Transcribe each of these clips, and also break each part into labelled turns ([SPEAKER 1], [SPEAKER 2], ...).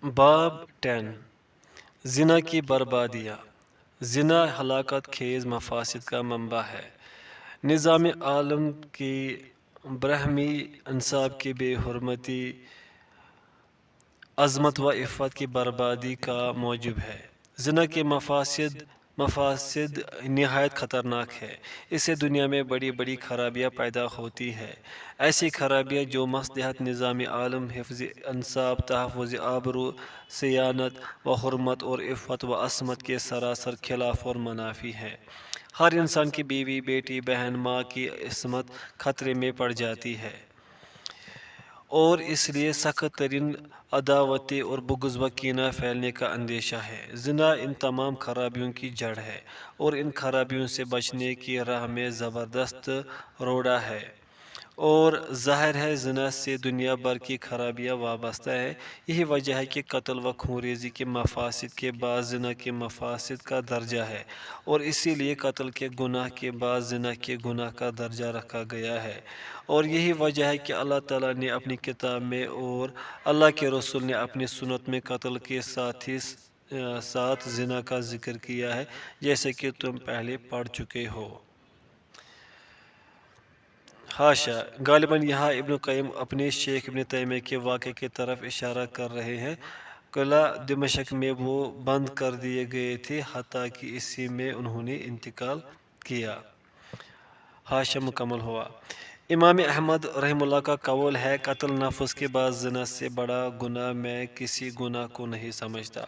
[SPEAKER 1] باب 10 زنا کی بربادیاں۔ زنا ہلاکت خیز مفاسد کا منبع ہے۔ نظام عالم کی برہمی انصاب کی بے حرمتی، عظمت و عفت کی بربادی کا موجب ہے۔ زنا کے مفاسد نہایت خطرناک ہے۔ اس سے دنیا میں بڑی بڑی خرابیاں پیدا ہوتی ہیں، ایسی خرابیاں جو مصلحت نظام عالم، حفظ انصاب، تحفظ آبرو، صیانت و حرمت اور عفت و عصمت کے سراسر خلاف اور منافی ہیں۔ ہر انسان کی بیوی، بیٹی، بہن، ماں کی عصمت خطرے میں پڑ جاتی ہے، اور اس لیے سخت ترین عداوتیں اور بغض و کینہ پھیلنے کا اندیشہ ہے۔ زنا ان تمام خرابیوں کی جڑ ہے، اور ان خرابیوں سے بچنے کی راہ میں زبردست روڑا ہے، اور ظاہر ہے زنا سے دنیا بھر کی خرابیاں وابستہ ہیں۔ یہی وجہ ہے کہ قتل و خونریزی کے مفاسد کے بعد زنا کے مفاسد کا درجہ ہے، اور اسی لیے قتل کے گناہ کے بعد زنا کے گناہ کا درجہ رکھا گیا ہے۔ اور یہی وجہ ہے کہ اللہ تعالیٰ نے اپنی کتاب میں اور اللہ کے رسول نے اپنی سنت میں قتل کے ساتھ زنا کا ذکر کیا ہے، جیسے کہ تم پہلے پڑھ چکے ہو۔ حاشا، غالباً یہاں ابن قیم اپنے شیخ ابن تیمیہ کے واقعے کی طرف اشارہ کر رہے ہیں۔ قلعہ دمشق میں وہ بند کر دیے گئے تھے حتیٰ کہ اسی میں انہوں نے انتقال کیا۔ حاشا مکمل ہوا۔ امام احمد رحمہ اللہ کا قول ہے، قتل نفس کے بعد زنا سے بڑا گناہ میں کسی گناہ کو نہیں سمجھتا۔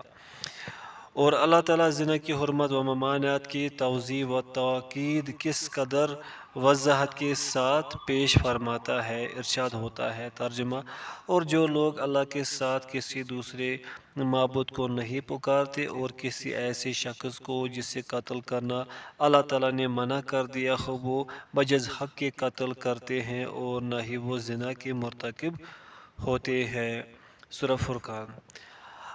[SPEAKER 1] اور اللہ تعالیٰ زنا کی حرمت و ممانعت کی توضیح و تاکید کس قدر وضاحت کے ساتھ پیش فرماتا ہے۔ ارشاد ہوتا ہے، ترجمہ: اور جو لوگ اللہ کے ساتھ کسی دوسرے معبود کو نہیں پکارتے اور کسی ایسے شخص کو جسے قتل کرنا اللہ تعالیٰ نے منع کر دیا ہو وہ بجز حق کے قتل کرتے ہیں، اور نہ ہی وہ زنا کے مرتکب ہوتے ہیں۔ سورہ فرقان۔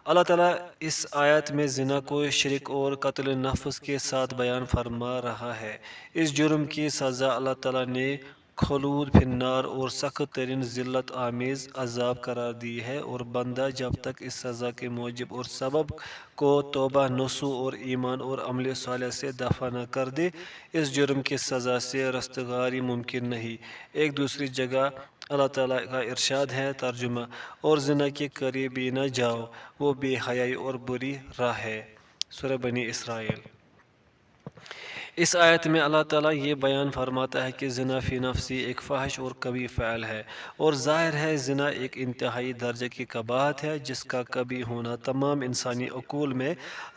[SPEAKER 1] اللہ تعالیٰ اس آیت میں زنا کو شرک اور قتل نفس کے ساتھ بیان فرما رہا ہے۔ اس جرم کی سزا اللہ تعالیٰ نے خلود فی النار اور سخت ترین ذلت آمیز عذاب قرار دی ہے، اور بندہ جب تک اس سزا کے موجب اور سبب کو توبہ نصوح اور ایمان اور عمل صالح سے دفع نہ کر دے، اس جرم کی سزا سے رستگاری ممکن نہیں۔ ایک دوسری جگہ اللہ تعالیٰ کا ارشاد ہے، ترجمہ: اور زنا کے قریب بھی نہ جاؤ، وہ بے حیائی اور بری راہ ہے۔ سورہ بنی اسرائیل۔ اس آیت میں اللہ تعالیٰ یہ بیان فرماتا ہے کہ زنا فی نفسی ایک فحش اور قبیح فعل ہے، اور ظاہر ہے زنا ایک انتہائی درجے کی قباحت ہے جس کا کبھی ہونا تمام انسانی عقول میں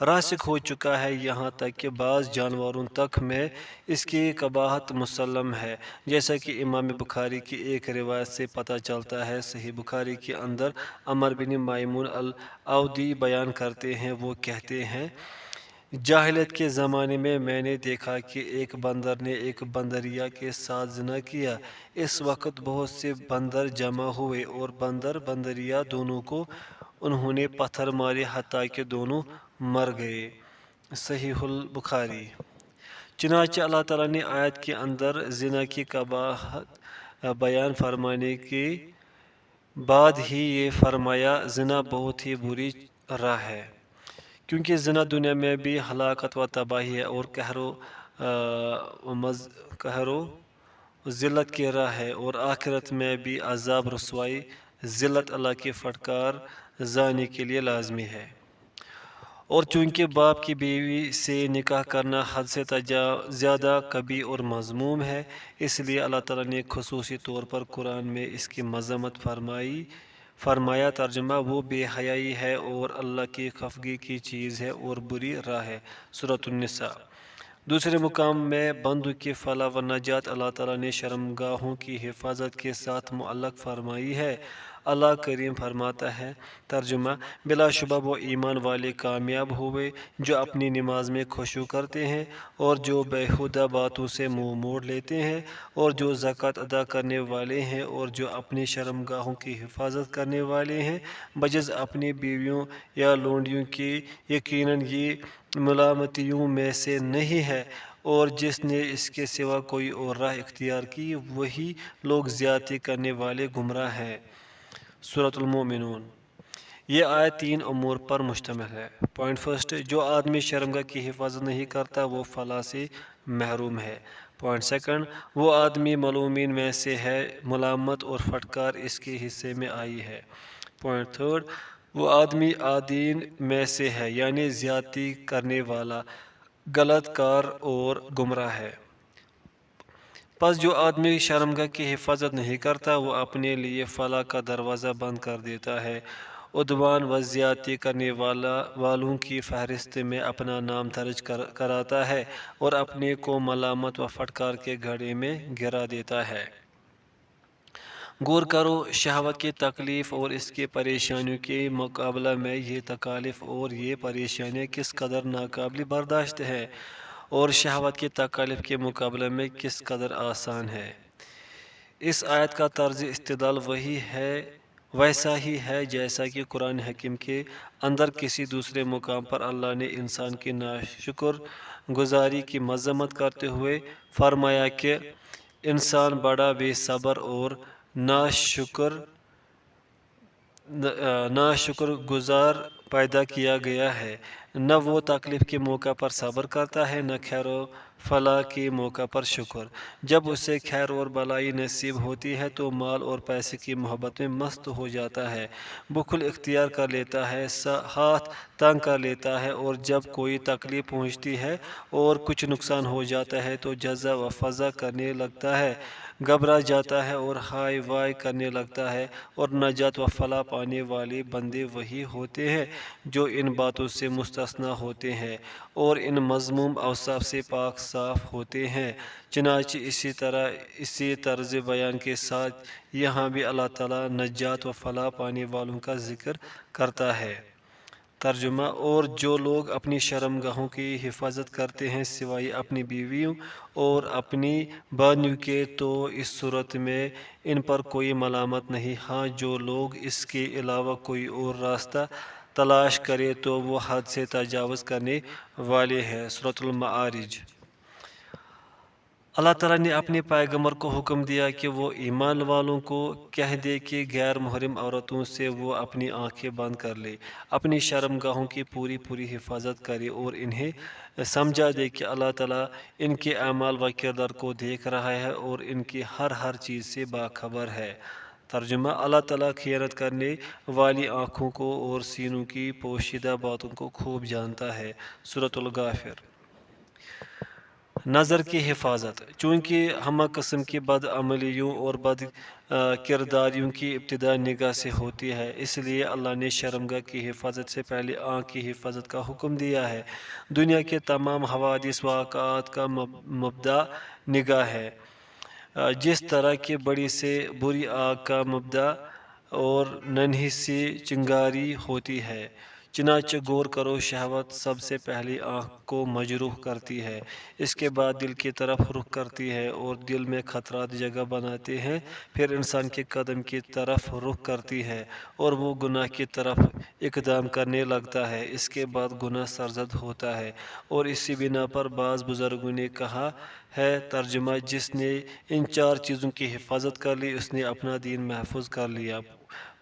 [SPEAKER 1] راسخ ہو چکا ہے، یہاں تک کہ بعض جانوروں تک میں اس کی قباحت مسلم ہے، جیسا کہ امام بخاری کی ایک روایت سے پتہ چلتا ہے۔ صحیح بخاری کے اندر عمر بن میمون العودی بیان کرتے ہیں، وہ کہتے ہیں، جاہلیت کے زمانے میں میں نے دیکھا کہ ایک بندر نے ایک بندریا کے ساتھ زنا کیا۔ اس وقت بہت سے بندر جمع ہوئے اور بندریا دونوں کو انہوں نے پتھر مارے حتیٰ کہ دونوں مر گئے۔ صحیح البخاری۔ چنانچہ اللہ تعالیٰ نے آیت کے اندر زنا کی قباحت بیان فرمانے کے بعد ہی یہ فرمایا، زنا بہت ہی بری راہ ہے، کیونکہ زنا دنیا میں بھی ہلاکت و تباہی ہے اور قہر و ذلت کی راہ ہے، اور آخرت میں بھی عذاب، رسوائی، ذلت اللہ کی پھٹکار زانی کے لیے لازمی ہے۔ اور چونکہ باپ کی بیوی سے نکاح کرنا حد سے زیادہ قبیح اور مذموم ہے، اس لیے اللہ تعالیٰ نے خصوصی طور پر قرآن میں اس کی مذمت فرمایا، ترجمہ: وہ بے حیائی ہے اور اللہ کی خفگی کی چیز ہے اور بری راہ ہے۔ سورۃ النساء۔ دوسرے مقام میں بندوں کی فلاح و نجات اللہ تعالیٰ نے شرمگاہوں کی حفاظت کے ساتھ معلق فرمائی ہے۔ اللہ کریم فرماتا ہے، ترجمہ: بلا شبہ وہ ایمان والے کامیاب ہوئے جو اپنی نماز میں خشوع کرتے ہیں اور جو بیہودہ باتوں سے منہ موڑ لیتے ہیں، اور جو زکوٰۃ ادا کرنے والے ہیں اور جو اپنی شرمگاہوں کی حفاظت کرنے والے ہیں، بجز اپنی بیویوں یا لونڈیوں کے۔ یقیناً یہ ملامتیوں میں سے نہیں ہے، اور جس نے اس کے سوا کوئی اور راہ اختیار کی وہی لوگ زیادتی کرنے والے گمراہ ہیں۔ سورۃ المومنون۔ یہ آیت 3 امور پر مشتمل ہے۔ پوائنٹ فرسٹ، جو آدمی شرمگاہ کی حفاظت نہیں کرتا وہ فلاح سے محروم ہے۔ پوائنٹ سیکنڈ، وہ آدمی ملومین میں سے ہے، ملامت اور پھٹکار اس کے حصے میں آئی ہے۔ پوائنٹ تھرڈ، وہ آدمی عادین میں سے ہے، یعنی زیادتی کرنے والا، غلط کار اور گمراہ ہے۔ پس جو آدمی شرمگاہ کی حفاظت نہیں کرتا وہ اپنے لیے فلاح کا دروازہ بند کر دیتا ہے، عدوان و زیادتی کرنے والوں کی فہرست میں اپنا نام درج کراتا ہے اور اپنے کو ملامت و پھٹکار کے گھڑے میں گرا دیتا ہے۔ غور کرو، شہوت کی تکلیف اور اس کی پریشانیوں کے مقابلہ میں یہ تکالیف اور یہ پریشانیاں کس قدر ناقابل برداشت ہے، اور شہوت کی تکالیف کے مقابلے میں کس قدر آسان ہے۔ اس آیت کا طرز استدلال ویسا ہی ہے جیسا کہ قرآن حکیم کے اندر کسی دوسرے مقام پر اللہ نے انسان کی ناشکر گزاری کی مذمت کرتے ہوئے فرمایا کہ انسان بڑا بے صبر اور ناشکر گزار پیدا کیا گیا ہے، نہ وہ تکلیف کے موقع پر صبر کرتا ہے، نہ خیر و فلاح کے موقع پر شکر۔ جب اسے خیر اور بلائی نصیب ہوتی ہے تو مال اور پیسے کی محبت میں مست ہو جاتا ہے، بخل اختیار کر لیتا ہے، ہاتھ تنگ کر لیتا ہے، اور جب کوئی تکلیف پہنچتی ہے اور کچھ نقصان ہو جاتا ہے تو جزع و فضع کرنے لگتا ہے، گھبرا جاتا ہے اور ہائے وائے کرنے لگتا ہے۔ اور نجات و فلاح پانے والے بندے وہی ہوتے ہیں جو ان باتوں سے مستثنیٰ ہوتے ہیں اور ان مذموم اوصاف سے پاک صاف ہوتے ہیں۔ چنانچہ اسی طرز بیان کے ساتھ یہاں بھی اللہ تعالیٰ نجات و فلاح پانے والوں کا ذکر کرتا ہے۔ ترجمہ، اور جو لوگ اپنی شرمگاہوں کی حفاظت کرتے ہیں سوائے اپنی بیویوں اور اپنی بانیوں کے، تو اس صورت میں ان پر کوئی ملامت نہیں۔ ہاں، جو لوگ اس کے علاوہ کوئی اور راستہ تلاش کرے تو وہ حد سے تجاوز کرنے والے ہیں۔ سورۃ المعارج۔ اللہ تعالیٰ نے اپنے پیغمبر کو حکم دیا کہ وہ ایمان والوں کو کہہ دے کہ غیر محرم عورتوں سے وہ اپنی آنکھیں بند کر لے، اپنی شرمگاہوں کی پوری حفاظت کرے اور انہیں سمجھا دے کہ اللہ تعالیٰ ان کے اعمال و کردار کو دیکھ رہا ہے اور ان کی ہر چیز سے باخبر ہے۔ ترجمہ، اللہ تعالیٰ خیانت کرنے والی آنکھوں کو اور سینوں کی پوشیدہ باتوں کو خوب جانتا ہے۔ سورۃ الغافر۔ نظر کی حفاظت۔ چونکہ ہمہ قسم کی بد عملیوں اور بد کرداریوں کی ابتدا نگاہ سے ہوتی ہے، اس لیے اللہ نے شرمگاہ کی حفاظت سے پہلے آنکھ کی حفاظت کا حکم دیا ہے۔ دنیا کے تمام حوادث واقعات کا مبدا نگاہ ہے، جس طرح کہ بڑی سے بری آگ کا مبدا اور ننھی سی چنگاری ہوتی ہے۔ چنانچہ غور کرو، شہوت سب سے پہلے آنکھ کو مجروح کرتی ہے، اس کے بعد دل کی طرف رخ کرتی ہے اور دل میں خطرات جگہ بناتے ہیں، پھر انسان کے قدم کی طرف رخ کرتی ہے اور وہ گناہ کی طرف اقدام کرنے لگتا ہے، اس کے بعد گناہ سرزد ہوتا ہے، اور اسی بنا پر بعض بزرگوں نے کہا ہے، ترجمہ، جس نے ان 4 چیزوں کی حفاظت کر لی اس نے اپنا دین محفوظ کر لیا۔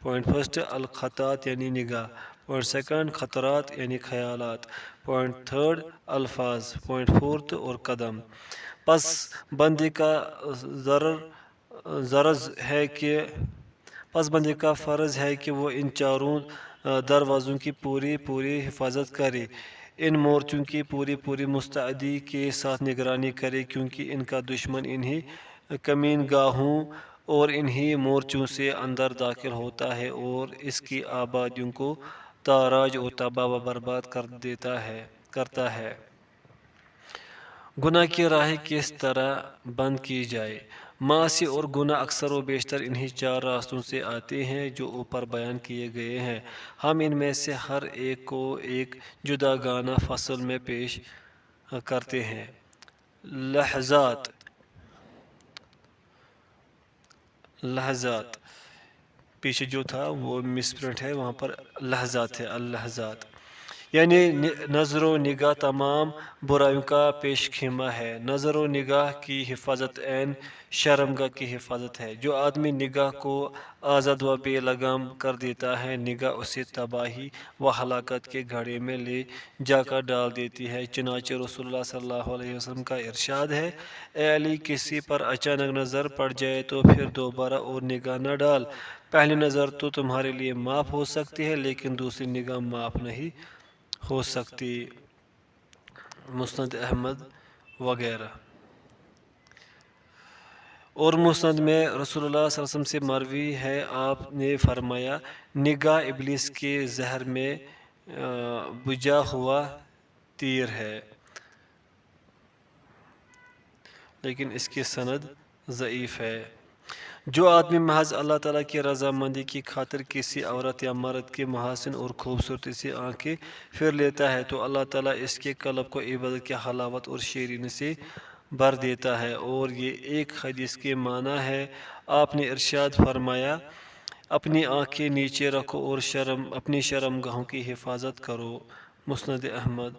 [SPEAKER 1] پوائنٹ فرسٹ، الخطات یعنی نگاہ۔ پوائنٹ سیکنڈ، خطرات یعنی خیالات۔ پوائنٹ تھرڈ، الفاظ۔ پوائنٹ فورتھ، اور قدم۔ پس بندے کا فرض ہے کہ وہ ان 4 دروازوں کی پوری حفاظت کرے، ان مورچوں کی پوری مستعدی کے ساتھ نگرانی کرے، کیونکہ ان کا دشمن انہی کمین گاہوں اور انہی مورچوں سے اندر داخل ہوتا ہے اور اس کی آبادیوں کو تاراج اور تباہ و برباد کرتا ہے۔ گناہ کی راہیں کس طرح بند کی جائے؟ معاصی اور گناہ اکثر و بیشتر انہی 4 راستوں سے آتے ہیں جو اوپر بیان کیے گئے ہیں۔ ہم ان میں سے ہر ایک کو ایک جداگانہ فصل میں پیش کرتے ہیں۔ لحظات، پیچھے جو تھا وہ مس پرنٹ ہے، وہاں پر لحظات ہے، اللحظات۔ یعنی نظر و نگاہ تمام برائیوں کا پیش خیمہ ہے۔ نظر و نگاہ کی حفاظت عین شرمگاہ کی حفاظت ہے۔ جو آدمی نگاہ کو آزاد و بے لگام کر دیتا ہے، نگاہ اسے تباہی و ہلاکت کے گڑھے میں لے جا کر ڈال دیتی ہے۔ چنانچہ رسول اللہ صلی اللہ علیہ وسلم کا ارشاد ہے، اے علی، کسی پر اچانک نظر پڑ جائے تو پھر دوبارہ اور نگاہ نہ ڈال۔ پہلی نظر تو تمہارے لیے معاف ہو سکتی ہے، لیکن دوسری نگاہ معاف نہیں ہو سکتی۔ مسند احمد وغیرہ۔ اور مسند میں رسول اللہ صلی اللہ علیہ وسلم سے مروی ہے، آپ نے فرمایا، نگاہ ابلیس کے زہر میں بجھا ہوا تیر ہے، لیکن اس کی سند ضعیف ہے۔ جو آدمی محض اللہ تعالیٰ کی رضامندی کی خاطر کسی عورت یا مرد کے محاسن اور خوبصورتی سے آنکھیں پھیر لیتا ہے تو اللہ تعالیٰ اس کے قلب کو عبادت کی حلاوت اور شیرینی سے بھر دیتا ہے۔ اور یہ ایک حدیث کے معنی ہے، آپ نے ارشاد فرمایا، اپنی آنکھیں نیچے رکھو اور اپنی شرمگاہوں کی حفاظت کرو۔ مسند احمد۔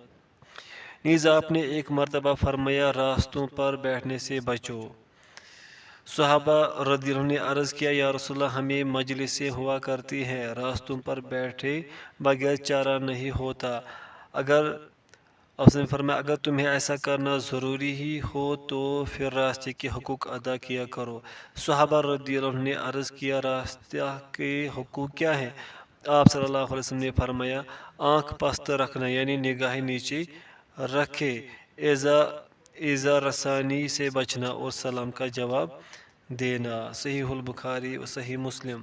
[SPEAKER 1] نیز آپ نے ایک مرتبہ فرمایا، راستوں پر بیٹھنے سے بچو۔ صحابہ رضی اللہ عنہ نے عرض کیا، یا رسول اللہ، ہمیں مجلسیں ہوا کرتی ہیں، راستوں پر بیٹھے بغیر چارہ نہیں ہوتا۔ آپ نے فرمایا، اگر تمہیں ایسا کرنا ضروری ہی ہو تو پھر راستے کے حقوق ادا کیا کرو۔ صحابہ رضی اللہ عنہ نے عرض کیا، راستہ کے حقوق کیا ہیں؟ آپ صلی اللہ علیہ وسلم نے فرمایا، آنکھ پست رکھنا، یعنی نگاہ نیچے رکھے، ایذا رسانی سے بچنا اور سلام کا جواب دینا۔ صحیح البخاری و صحیح مسلم۔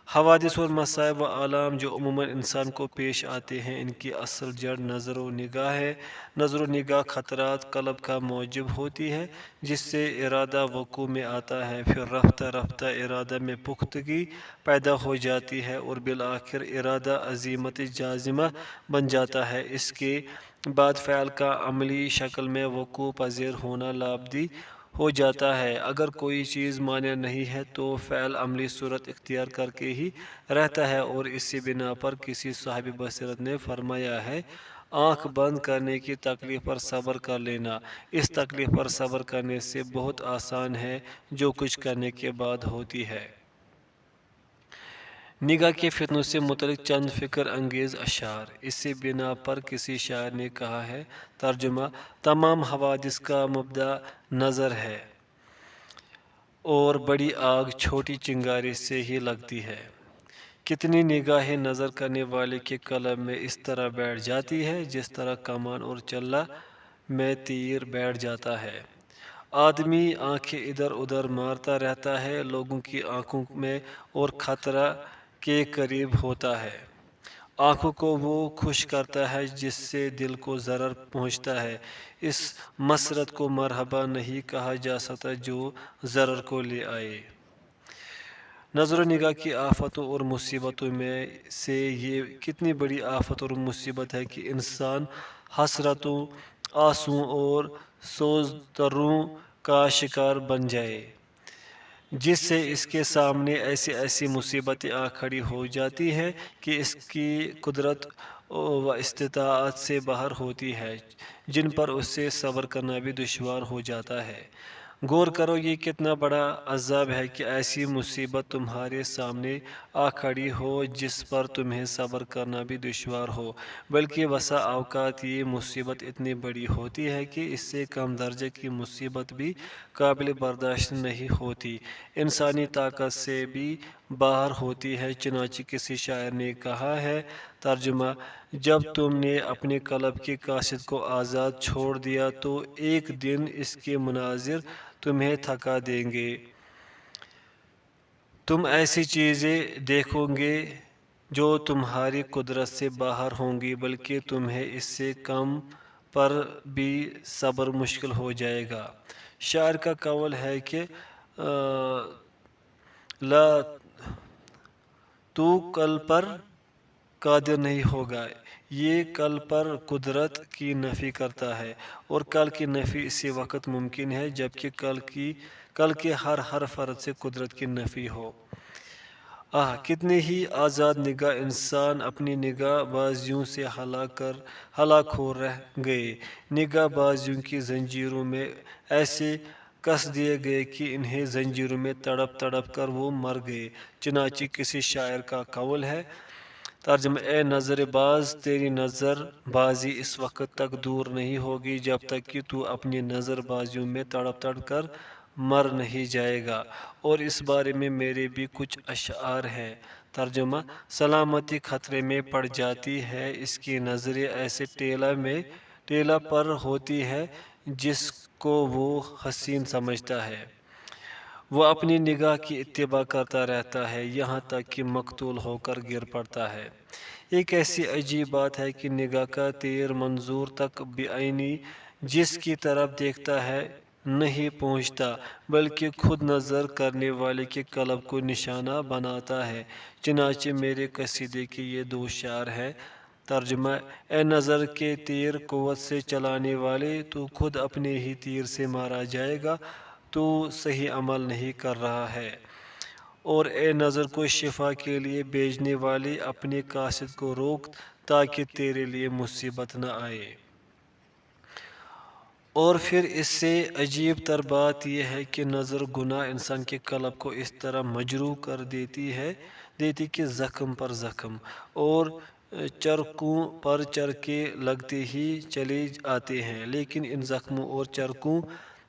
[SPEAKER 1] حوادث اور مصائب و آلام جو عموماً انسان کو پیش آتے ہیں، ان کی اصل جڑ نظر و نگاہ ہے۔ نظر و نگاہ خطرات قلب کا موجب ہوتی ہے، جس سے ارادہ وقوع میں آتا ہے، پھر رفتہ رفتہ ارادہ میں پختگی پیدا ہو جاتی ہے اور بالآخر ارادہ عزیمت جازمہ بن جاتا ہے۔ اس کے بعد فعل کا عملی شکل میں وقوع پذیر ہونا لابد ہو جاتا ہے۔ اگر کوئی چیز مانع نہیں ہے تو فعل عملی صورت اختیار کر کے ہی رہتا ہے، اور اسی بنا پر کسی صاحب بصیرت نے فرمایا ہے، آنکھ بند کرنے کی تکلیف پر صبر کر لینا، اس تکلیف پر صبر کرنے سے بہت آسان ہے جو کچھ کرنے کے بعد ہوتی ہے۔ نگاہ کے فتنوں سے متعلق چند فکر انگیز اشعار۔ اسی بنا پر کسی شاعر نے کہا ہے، ترجمہ، تمام حوادث کا مبدا نظر ہے اور بڑی آگ چھوٹی چنگاری سے ہی لگتی ہے۔ کتنی نگاہیں نظر کرنے والے کے قلب میں اس طرح بیٹھ جاتی ہے جس طرح کمان اور چلہ میں تیر بیٹھ جاتا ہے۔ آدمی آنکھیں ادھر ادھر مارتا رہتا ہے، لوگوں کی آنکھوں میں اور خطرہ کے قریب ہوتا ہے۔ آنکھوں کو وہ خوش کرتا ہے جس سے دل کو ضرر پہنچتا ہے۔ اس مسرت کو مرحبا نہیں کہا جا سکتا جو ضرر کو لے آئے۔ نظر و نگاہ کی آفتوں اور مصیبتوں میں سے یہ کتنی بڑی آفت اور مصیبت ہے کہ انسان حسرتوں، آنسوؤں اور سوزتروں کا شکار بن جائے، جس سے اس کے سامنے ایسی مصیبتیں آ کھڑی ہو جاتی ہیں کہ اس کی قدرت و استطاعت سے باہر ہوتی ہے، جن پر اس سے صبر کرنا بھی دشوار ہو جاتا ہے۔ غور کرو، یہ کتنا بڑا عذاب ہے کہ ایسی مصیبت تمہارے سامنے آ کھڑی ہو جس پر تمہیں صبر کرنا بھی دشوار ہو، بلکہ بسا اوقات یہ مصیبت اتنی بڑی ہوتی ہے کہ اس سے کم درجے کی مصیبت بھی قابل برداشت نہیں ہوتی، انسانی طاقت سے بھی باہر ہوتی ہے۔ چنانچہ کسی شاعر نے کہا ہے، ترجمہ، جب تم نے اپنے قلب کے قاصد کو آزاد چھوڑ دیا تو ایک دن اس کے مناظر تمہیں تھکا دیں گے، تم ایسی چیزیں دیکھو گے جو تمہاری قدرت سے باہر ہوں گی، بلکہ تمہیں اس سے کم پر بھی صبر مشکل ہو جائے گا۔ شاعر کا قول ہے کہ تو کل پر قادر نہیں ہوگا، یہ کل پر قدرت کی نفی کرتا ہے، اور کل کی نفی اسی وقت ممکن ہے جبکہ کل کے ہر فرد سے قدرت کی نفی ہو۔ کتنے ہی آزاد نگاہ انسان اپنی نگاہ بازیوں سے ہلاک ہو رہ گئے۔ نگاہ بازیوں کی زنجیروں میں ایسے کس دیے گئے کہ انہیں زنجیروں میں تڑپ تڑپ کر وہ مر گئے۔ چنانچہ کسی شاعر کا قول ہے، ترجمہ: اے نظر باز، تیری نظر بازی اس وقت تک دور نہیں ہوگی جب تک کہ تو اپنی نظر بازیوں میں تڑپ تڑپ کر مر نہیں جائے گا۔ اور اس بارے میں میرے بھی کچھ اشعار ہیں۔ ترجمہ: سلامتی خطرے میں پڑ جاتی ہے، اس کی نظریں ایسے ٹیلہ پر ہوتی ہے جس کو وہ حسین سمجھتا ہے۔ وہ اپنی نگاہ کی اتباع کرتا رہتا ہے یہاں تک کہ مقتول ہو کر گر پڑتا ہے۔ ایک ایسی عجیب بات ہے کہ نگاہ کا تیر منظور تک بعینی جس کی طرف دیکھتا ہے نہیں پہنچتا، بلکہ خود نظر کرنے والے کے قلب کو نشانہ بناتا ہے۔ چنانچہ میرے قصیدے کے یہ دو شعر ہیں۔ ترجمہ: اے نظر کے تیر قوت سے چلانے والے، تو خود اپنے ہی تیر سے مارا جائے گا، تو صحیح عمل نہیں کر رہا ہے۔ اور اے نظر کو شفا کے لیے بھیجنے والے، اپنے قاصد کو روک تاکہ تیرے لیے مصیبت نہ آئے۔ اور پھر اس سے عجیب تر بات یہ ہے کہ نظر گناہ انسان کے قلب کو اس طرح مجروح کر دیتی کہ زخم پر زخم اور چرخوں پر چرخے لگتے ہی چلے آتے ہیں، لیکن ان زخموں اور چرخوں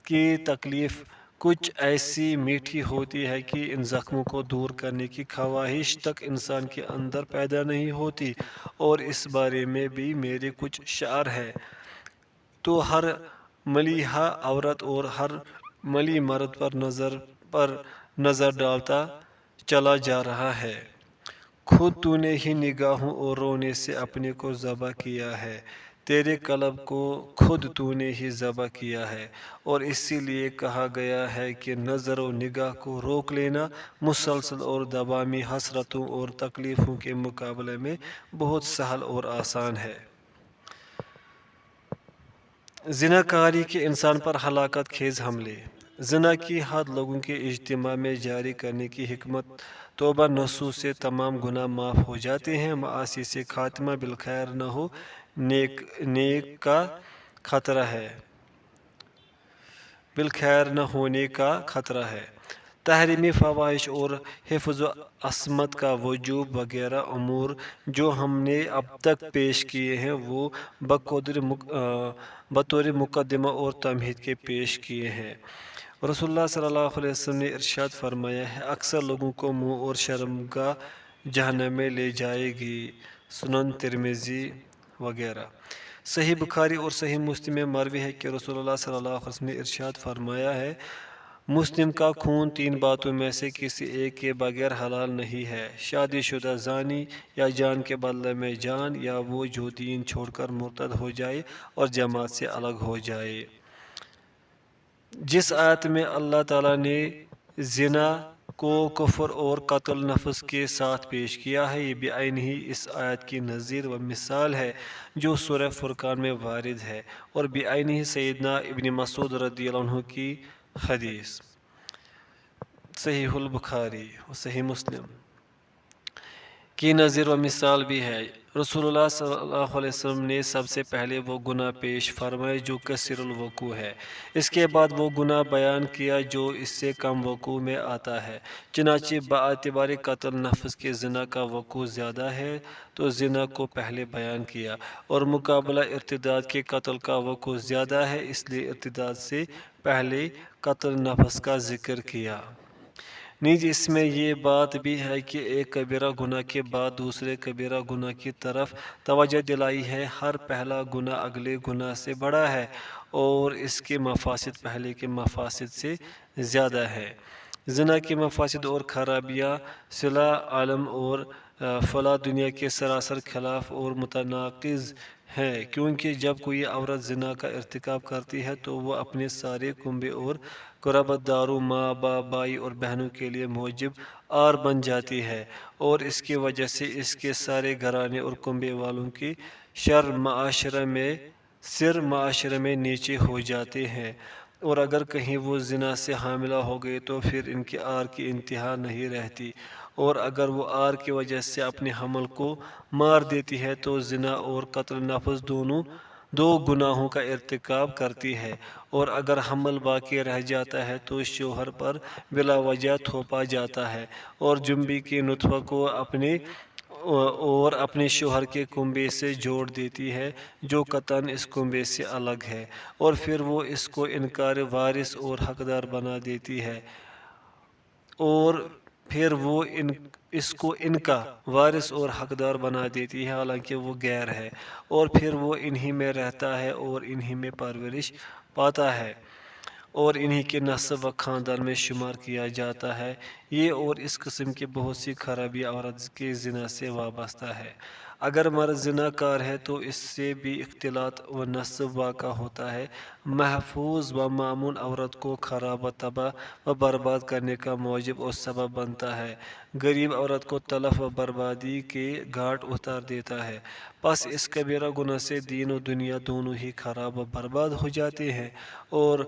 [SPEAKER 1] کی تکلیف کچھ ایسی میٹھی ہوتی ہے کہ ان زخموں کو دور کرنے کی خواہش تک انسان کے اندر پیدا نہیں ہوتی۔ اور اس بارے میں بھی میرے کچھ شعر ہیں۔ تو ہر ملیحہ عورت اور ہر ملی مرد پر نظر ڈالتا چلا جا رہا ہے۔ خود تو نے ہی نگاہوں اور رونے سے اپنے کو ذبح کیا ہے، تیرے قلب کو خود تو نے ہی ذبح کیا ہے۔ اور اسی لیے کہا گیا ہے کہ نظر و نگاہ کو روک لینا مسلسل اور دوامی حسرتوں اور تکلیفوں کے مقابلے میں بہت سہل اور آسان ہے۔ زنا کاری کے انسان پر ہلاکت خیز حملے۔ زنا کی حد لوگوں کے اجتماع میں جاری کرنے کی حکمت توبہ نصوح سے تمام گناہ معاف ہو جاتے ہیں۔ معاصی سے خاتمہ بالخیر نہ ہو، نیک کا خطرہ ہے، بالخیر نہ ہونے کا خطرہ ہے۔ تحریمی فواحش اور حفظ و عصمت کا وجوب وغیرہ امور جو ہم نے اب تک پیش کیے ہیں، وہ بطور مقدمہ اور تمہید کے پیش کیے ہیں۔ رسول اللہ صلی اللہ علیہ وسلم نے ارشاد فرمایا ہے، اکثر لوگوں کو منہ اور شرمگاہ جہنم میں لے جائے گی۔ سنن ترمذی وغیرہ۔ صحیح بخاری اور صحیح مسلم میں مروی ہے کہ رسول اللہ صلی اللہ علیہ وسلم نے ارشاد فرمایا ہے، مسلم کا خون تین باتوں میں سے کسی ایک کے بغیر حلال نہیں ہے: شادی شدہ زانی، یا جان کے بدلے میں جان، یا وہ جو دین چھوڑ کر مرتد ہو جائے اور جماعت سے الگ ہو جائے۔ جس آیت میں اللہ تعالیٰ نے زنا کو کفر اور قتل نفس کے ساتھ پیش کیا ہے، یہ بعینہ ہی اس آیت کی نظیر و مثال ہے جو سورہ فرقان میں وارد ہے، اور بعینہ ہی سیدنا ابن مسعود رضی اللہ عنہ کی حدیث صحیح البخاری و صحیح مسلم کی نظیر و مثال بھی ہے۔ رسول اللہ صلی اللہ علیہ وسلم نے سب سے پہلے وہ گناہ پیش فرمائے جو کثیر الوقوع ہے، اس کے بعد وہ گناہ بیان کیا جو اس سے کم وقوع میں آتا ہے۔ چنانچہ باعتبار قتل نفس کے زنا کا وقوع زیادہ ہے تو زنا کو پہلے بیان کیا، اور مقابلہ ارتداد کے قتل کا وقوع زیادہ ہے، اس لیے ارتداد سے پہلے قتل نفس کا ذکر کیا۔ نیز اس میں یہ بات بھی ہے کہ ایک کبیرہ گناہ کے بعد دوسرے کبیرہ گناہ کی طرف توجہ دلائی ہے۔ ہر پہلا گناہ اگلے گناہ سے بڑا ہے اور اس کے مفاسد پہلے کے مفاسد سے زیادہ ہے۔ زنا کے مفاسد اور خرابیاں صلہ عالم اور فلاح دنیا کے سراسر خلاف اور متناقض ہیں، کیونکہ جب کوئی عورت زنا کا ارتکاب کرتی ہے تو وہ اپنے سارے کنبے اور قرابت داروں، ماں باپ، بھائی اور بہنوں کے لیے موجب عار بن جاتی ہے، اور اس کی وجہ سے اس کے سارے گھرانے اور کنبے والوں کی معاشرے میں نیچے ہو جاتے ہیں، اور اگر کہیں وہ زنا سے حاملہ ہو گئے تو پھر ان کی عار کی انتہا نہیں رہتی، اور اگر وہ آر کی وجہ سے اپنے حمل کو مار دیتی ہے تو زنا اور قتل نفس دو گناہوں کا ارتکاب کرتی ہے، اور اگر حمل باقی رہ جاتا ہے تو شوہر پر بلا وجہ تھوپا جاتا ہے اور جنبی کے نطفہ کو اپنے شوہر کے کنبے سے جوڑ دیتی ہے جو قطعاً اس کنبے سے الگ ہے، اور پھر وہ اس کو انکار وارث اور حقدار بنا دیتی ہے، اور پھر وہ اس کو ان کا وارث اور حقدار بنا دیتی ہے حالانکہ وہ غیر ہے، اور پھر وہ انہی میں رہتا ہے اور انہی میں پرورش پاتا ہے اور انہی کے نسب و خاندان میں شمار کیا جاتا ہے۔ یہ اور اس قسم کی بہت سی خرابیاں عورت کے زنا سے وابستہ ہے۔ اگر مرد زنا کار ہے تو اس سے بھی اختلاط و نسب واقع ہوتا ہے۔ محفوظ و مامون عورت کو خراب و تباہ و برباد کرنے کا موجب اور سبب بنتا ہے، غریب عورت کو تلف و بربادی کے گھاٹ اتار دیتا ہے۔ پس اس کبیرہ گناہ سے دین و دنیا دونوں ہی خراب و برباد ہو جاتے ہیں اور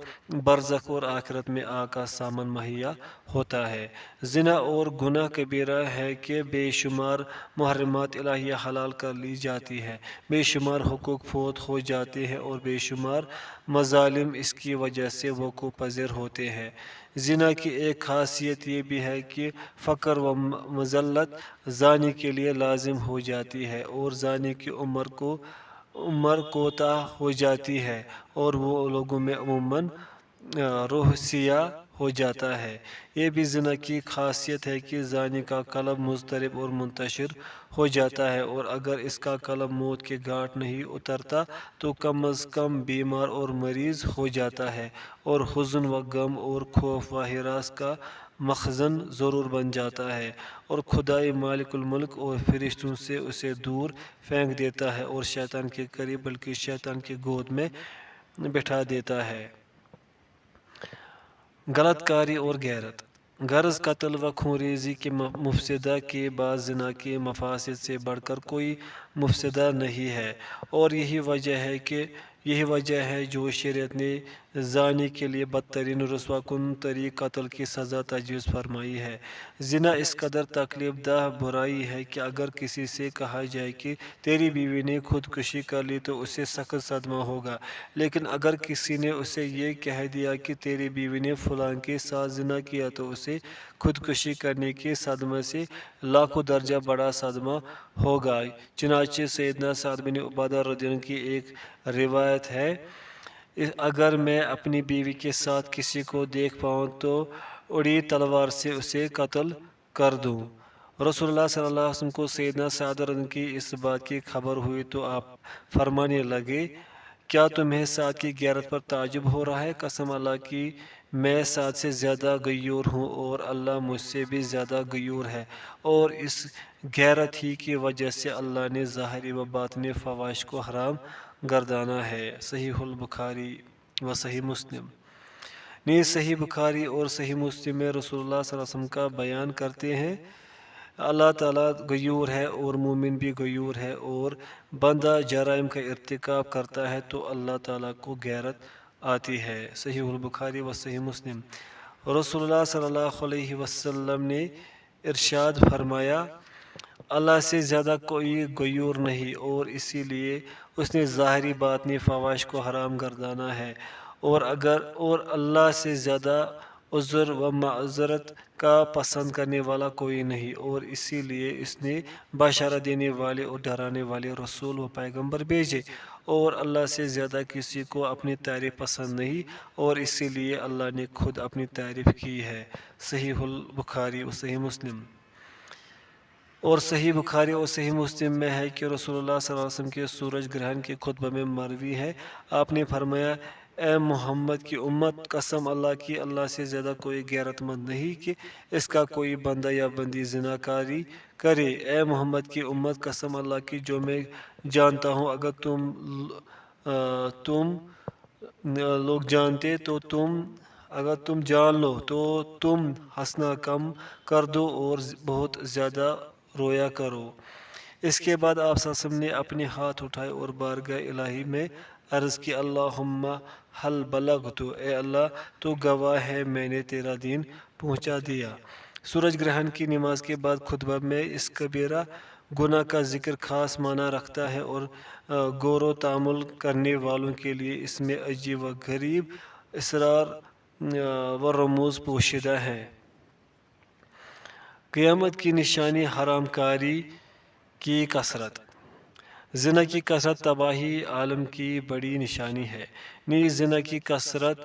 [SPEAKER 1] برزخ اور آخرت میں آگ کا سامان مہیا ہوتا ہے۔ زنا اور گناہ کبیرہ ہے کہ بے شمار محرمات الہیہ حلال کر لی جاتی ہے، بے شمار حقوق فوت ہو جاتے ہیں اور بے شمار مظالم اس کی وجہ سے وقوع پذیر ہوتے ہیں۔ زنا کی ایک خاصیت یہ بھی ہے کہ فقر و مذلت زانی کے لیے لازم ہو جاتی ہے اور زانی کی عمر کوتاہ ہو جاتی ہے اور وہ لوگوں میں عموماً روحسیہ ہو جاتا ہے۔ یہ بھی زنا کی خاصیت ہے کہ زانی کا قلب مضطرب اور منتشر ہو جاتا ہے، اور اگر اس کا قلب موت کے گھاٹ نہیں اترتا تو کم از کم بیمار اور مریض ہو جاتا ہے اور حزن و غم اور خوف و ہراس کا مخزن ضرور بن جاتا ہے، اور خدائے مالک الملک اور فرشتوں سے اسے دور پھینک دیتا ہے اور شیطان کے قریب بلکہ شیطان کی گود میں بٹھا دیتا ہے۔ غلط کاری اور غیرت، غرض قتل و خونریزی کے مفسدہ کے بعد زنا کے مفاسد سے بڑھ کر کوئی مفسدہ نہیں ہے، اور یہی وجہ ہے جو شریعت نے زانی کے لیے بدترین رسوا کن طریق قتل کی سزا تجویز فرمائی ہے۔ زنا اس قدر تکلیف دہ برائی ہے کہ اگر کسی سے کہا جائے کہ تیری بیوی نے خودکشی کر لی تو اسے سخت صدمہ ہوگا، لیکن اگر کسی نے اسے یہ کہہ دیا کہ تیری بیوی نے فلاں کے ساتھ زنا کیا تو اسے خودکشی کرنے کے صدمے سے لاکھوں درجہ بڑا صدمہ ہوگا۔ چنانچہ سیدنا سعد بن عبادہ رضی اللہ عنہ کی ایک روایت ہے، اگر میں اپنی بیوی کے ساتھ کسی کو دیکھ پاؤں تو اڑی تلوار سے اسے قتل کر دوں۔ رسول اللہ صلی اللہ علیہ وسلم کو سیدنا سعد رضی اللہ عنہ کی اس بات کی خبر ہوئی تو آپ فرمانے لگے، کیا تمہیں سعد کی غیرت پر تعجب ہو رہا ہے؟ قسم اللہ کی میں سعد سے زیادہ غیور ہوں اور اللہ مجھ سے بھی زیادہ غیور ہے، اور اس غیرت ہی کی وجہ سے اللہ نے ظاہری و باطنی فواحش کو حرام گردانا ہے۔ صحیح البخاری و صحیح مسلم۔ نیز صحیح بخاری اور صحیح مسلم میں رسول اللہ صلی اللہ علیہ وسلم کا بیان کرتے ہیں، اللہ تعالیٰ غیور ہے اور مومن بھی غیور ہے، اور بندہ جرائم کا ارتکاب کرتا ہے تو اللہ تعالیٰ کو غیرت آتی ہے۔ صحیح البخاری و صحیح مسلم۔ رسول اللہ صلی اللہ علیہ وسلم نے ارشاد فرمایا، اللہ سے زیادہ کوئی غیور نہیں، اور اسی لیے اس نے ظاہری باطنی فواحش کو حرام گردانا ہے، اور اللہ سے زیادہ عذر و معذرت کا پسند کرنے والا کوئی نہیں، اور اسی لیے اس نے بشارت دینے والے اور ڈرانے والے رسول و پیغمبر بھیجے، اور اللہ سے زیادہ کسی کو اپنی تعریف پسند نہیں، اور اسی لیے اللہ نے خود اپنی تعریف کی ہے۔ صحیح البخاری و صحیح مسلم۔ اور صحیح بخاری اور صحیح مسلم میں ہے کہ رسول اللہ صلی اللہ علیہ وسلم کے سورج گرہن کے خطبہ میں مروی ہے، آپ نے فرمایا، اے محمد کی امت، قسم اللہ کی اللہ سے زیادہ کوئی غیرت مند نہیں کہ اس کا کوئی بندہ یا بندی زنا کاری کرے۔ اے محمد کی امت، قسم اللہ کی جو میں جانتا ہوں اگر تم لوگ جانتے تو اگر تم جان لو تو تم ہنسنا کم کر دو اور بہت زیادہ رویا کرو۔ اس کے بعد آپ صلی اللہ علیہ وسلم نے اپنے ہاتھ اٹھائے اور بارگاہ الہی میں عرض کی، اللہم حل بلغت، اے اللہ تو گواہ ہے میں نے تیرا دین پہنچا دیا۔ سورج گرہن کی نماز کے بعد خطبہ میں اس کبیرہ گناہ کا ذکر خاص معنی رکھتا ہے اور غور و تأمل کرنے والوں کے لیے اس میں عجیب و غریب اسرار و رموز پوشیدہ ہیں۔ قیامت کی نشانی حرام کاری کی کثرت۔ زنا کی کثرت تباہی عالم کی بڑی نشانی ہے۔ نیز زنا کی کثرت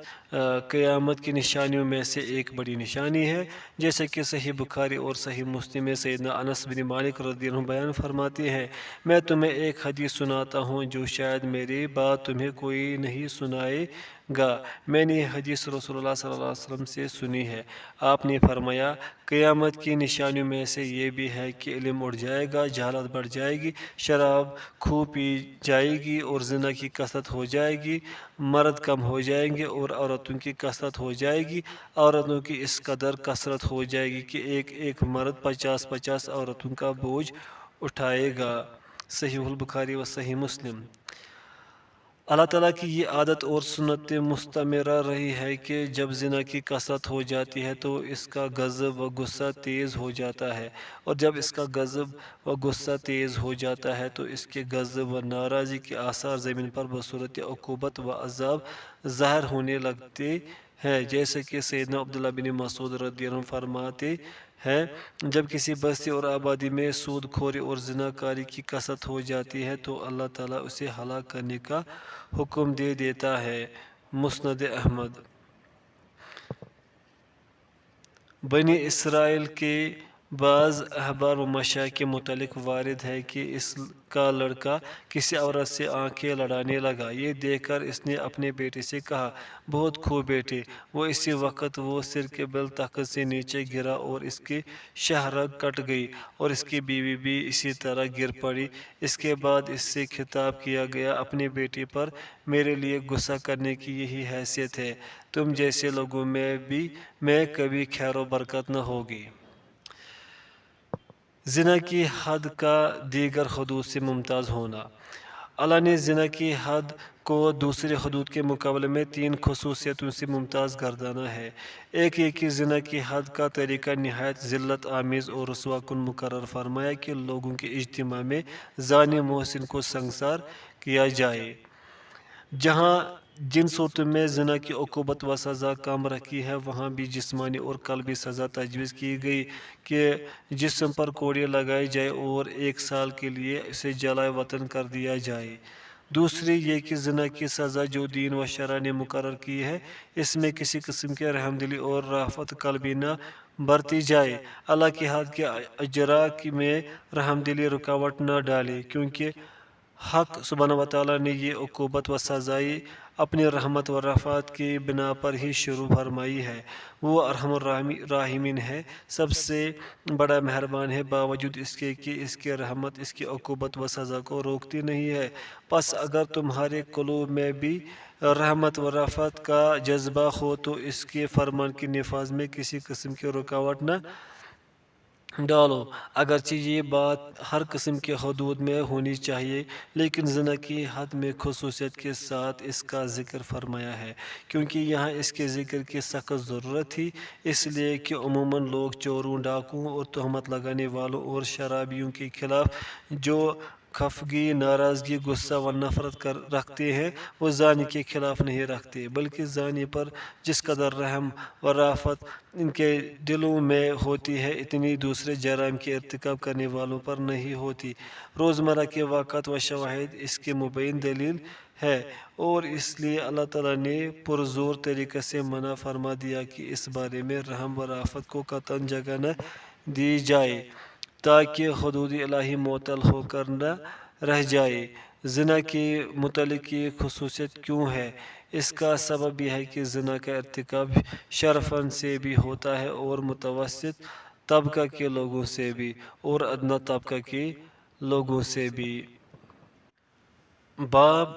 [SPEAKER 1] قیامت کی نشانیوں میں سے ایک بڑی نشانی ہے، جیسے کہ صحیح بخاری اور صحیح مسلم میں سیدنا انس بن مالک رضی اللہ عنہ بیان فرماتے ہیں، میں تمہیں ایک حدیث سناتا ہوں جو شاید میری بات تمہیں کوئی نہیں سنائے گا۔ میں نے یہ حدیث رسول اللہ صلی اللہ علیہ وسلم سے سنی ہے۔ آپ نے فرمایا، قیامت کی نشانیوں میں سے یہ بھی ہے کہ علم اڑ جائے گا، جہالت بڑھ جائے گی، شراب خوب پی جائے گی اور زنا کی کثرت ہو جائے گی، مرد کم ہو جائیں گے اور عورتوں کی کثرت ہو جائے گی، عورتوں کی اس قدر کثرت ہو جائے گی کہ ایک مرد 50 عورتوں کا بوجھ اٹھائے گا۔ صحیح البخاری و صحیح مسلم۔ اللہ تعالیٰ کی یہ عادت اور سنت مستمرہ رہی ہے کہ جب زنا کی کثرت ہو جاتی ہے تو اس کا غضب و غصہ تیز ہو جاتا ہے، اور جب اس کا غضب و غصہ تیز ہو جاتا ہے تو اس کے غضب و ناراضی کے آثار زمین پر بصورت عقوبت و عذاب ظاہر ہونے لگتے ہیں، جیسے کہ سیدنا عبداللہ بن مسعود رضی اللہ عنہ فرماتے ہیں، جب کسی بستی اور آبادی میں سود خوری اور زنا کاری کی کثرت ہو جاتی ہے تو اللہ تعالیٰ اسے ہلاک کرنے کا حکم دے دیتا ہے۔ مسند احمد۔ بنی اسرائیل کے بعض احبار و مشائخ کے متعلق وارد ہے کہ اس کا لڑکا کسی عورت سے آنکھیں لڑانے لگا۔ یہ دیکھ کر اس نے اپنے بیٹے سے کہا، بہت خوب بیٹے۔ وہ اسی وقت وہ سر کے بل تخت سے نیچے گرا اور اس کی شہرگ کٹ گئی، اور اس کی بیوی بھی اسی طرح گر پڑی۔ اس کے بعد اس سے خطاب کیا گیا، اپنے بیٹے پر میرے لیے غصہ کرنے کی یہی حیثیت ہے، تم جیسے لوگوں میں کبھی خیر و برکت نہ ہوگی۔ زنا کی حد کا دیگر حدود سے ممتاز ہونا۔ اللہ نے زنا کی حد کو دوسری حدود کے مقابلے میں 3 خصوصیتوں سے ممتاز گردانا ہے۔ ایک یہ کہ زنا کی حد کا طریقہ نہایت ذلت آمیز اور رسوا کن مقرر فرمایا کہ لوگوں کے اجتماع میں زانی محسن کو سنگسار کیا جائے۔ جہاں جن صورتوں میں زنا کی عقوبت و سزا کم رکھی ہے وہاں بھی جسمانی اور قلبی سزا تجویز کی گئی کہ جسم پر کوڑی لگائی جائے اور 1 سال کے لیے اسے جلائے وطن کر دیا جائے۔ دوسری یہ کہ زنا کی سزا جو دین و شرع نے مقرر کی ہے اس میں کسی قسم کی رحمدلی اور رأفت قلبی نہ برتی جائے۔ اللہ کے حد کے اجرا میں رحمدلی رکاوٹ نہ ڈالے، کیونکہ حق سبحانہ وتعالیٰ نے یہ عقوبت و سزائیں اپنی رحمت و رأفت کی بنا پر ہی شروع فرمائی ہے۔ وہ ارحم الراحمین ہے، سب سے بڑا مہربان ہے، باوجود اس کے کہ اس کی رحمت اس کی عقوبت و سزا کو روکتی نہیں ہے۔ پس اگر تمہارے قلوب میں بھی رحمت و رأفت کا جذبہ ہو تو اس کے فرمان کے نفاذ میں کسی قسم کی رکاوٹ نہ ڈالو۔ اگرچہ یہ بات ہر قسم کے حدود میں ہونی چاہیے، لیکن زنا کی حد میں خصوصیت کے ساتھ اس کا ذکر فرمایا ہے، کیونکہ یہاں اس کے ذکر کی سخت ضرورت تھی، اس لیے کہ عموماً لوگ چوروں، ڈاکوؤں اور تہمت لگانے والوں اور شرابیوں کے خلاف جو خفگی، ناراضگی، غصہ و نفرت رکھتے ہیں وہ زانی کے خلاف نہیں رکھتے، بلکہ زانی پر جس قدر رحم و رأفت ان کے دلوں میں ہوتی ہے اتنی دوسرے جرائم کے ارتکاب کرنے والوں پر نہیں ہوتی۔ روزمرہ کے واقعات و شواہد اس کی مبین دلیل ہے، اور اس لیے اللہ تعالیٰ نے پرزور طریقے سے منع فرما دیا کہ اس بارے میں رحم و رأفت کو قطعاً جگہ نہ دی جائے، تاکہ حدود الہی معطل ہو کر نہ رہ جائے۔ زنا کے متعلق یہ خصوصیت کیوں ہے؟ اس کا سبب یہ ہے کہ زنا کا ارتکاب شرفاً سے بھی ہوتا ہے اور متوسط طبقہ کے لوگوں سے بھی اور ادنیٰ طبقہ کے لوگوں سے بھی۔ باب